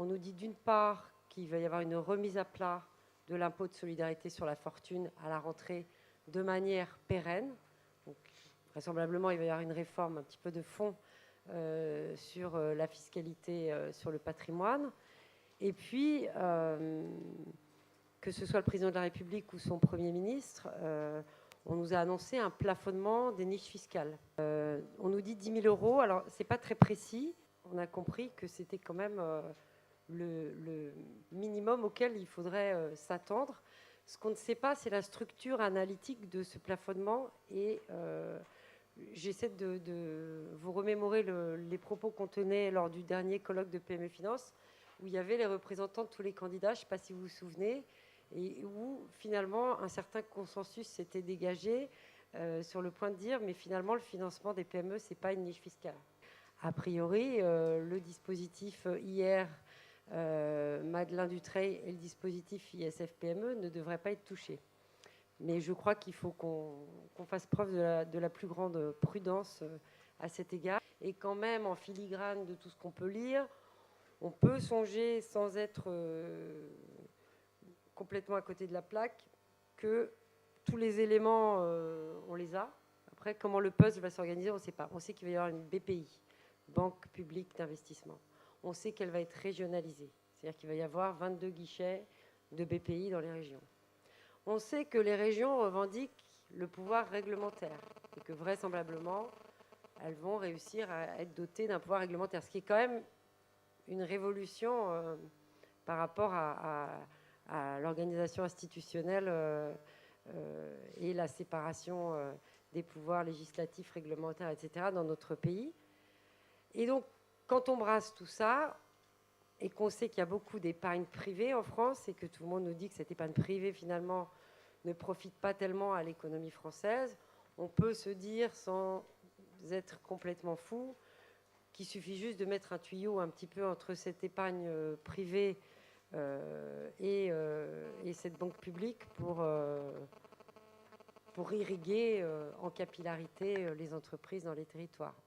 On nous dit d'une part qu'il va y avoir une remise à plat de l'impôt de solidarité sur la fortune à la rentrée de manière pérenne. Donc, vraisemblablement, il va y avoir une réforme un petit peu de fond sur la fiscalité sur le patrimoine. Et puis, que ce soit le président de la République ou son Premier ministre, on nous a annoncé un plafonnement des niches fiscales. On nous dit 10 000 euros, alors ce n'est pas très précis. On a compris que c'était quand même le minimum auquel il faudrait s'attendre. Ce qu'on ne sait pas, c'est la structure analytique de ce plafonnement. Et j'essaie de vous remémorer les propos qu'on tenait lors du dernier colloque de PME Finance, où il y avait les représentants de tous les candidats, je ne sais pas si vous vous souvenez, et où finalement un certain consensus s'était dégagé sur le point de dire, mais finalement le financement des PME, ce n'est pas une niche fiscale. A priori, le dispositif hier, Madeleine Dutreil, et le dispositif ISF-PME ne devraient pas être touchés. Mais je crois qu'il faut qu'on fasse preuve de la plus grande prudence à cet égard. Et quand même, en filigrane de tout ce qu'on peut lire, on peut songer, sans être complètement à côté de la plaque, que tous les éléments, on les a. Après, comment le puzzle va s'organiser, on ne sait pas. On sait qu'il va y avoir une BPI, Banque publique d'investissement. On sait qu'elle va être régionalisée. C'est-à-dire qu'il va y avoir 22 guichets de BPI dans les régions. On sait que les régions revendiquent le pouvoir réglementaire et que vraisemblablement, elles vont réussir à être dotées d'un pouvoir réglementaire, ce qui est quand même une révolution par rapport à l'organisation institutionnelle et la séparation des pouvoirs législatifs, réglementaires, etc. dans notre pays. Et donc, quand on brasse tout ça, et qu'on sait qu'il y a beaucoup d'épargne privée en France, et que tout le monde nous dit que cette épargne privée, finalement, ne profite pas tellement à l'économie française, on peut se dire, sans être complètement fou, qu'il suffit juste de mettre un tuyau un petit peu entre cette épargne privée et cette banque publique pour irriguer en capillarité les entreprises dans les territoires.